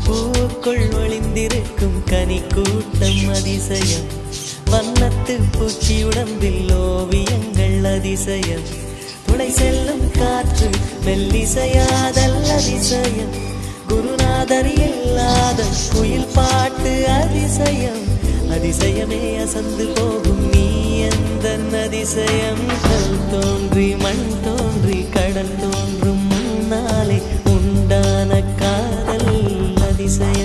பூக்குள் ஒளிந்திருக்கும் கனி கூட்டம் அதிசயம். வண்ணத்து பூச்சி உடம்பில் ஓவியங்கள் அதிசயம். துணை செல்லும் காற்று மெல்லிசையாதல் அதிசயம். குருநாதர் இல்லாத குயில் பாட்டு அதிசயம். அதிசயமே அசந்து போகும் நீ எந்த அதிசயம். கல் தோன்றி மண் தோன்றி கடல் தோன்றும் முன்னாலே உண்டான காதல் அதிசயம்.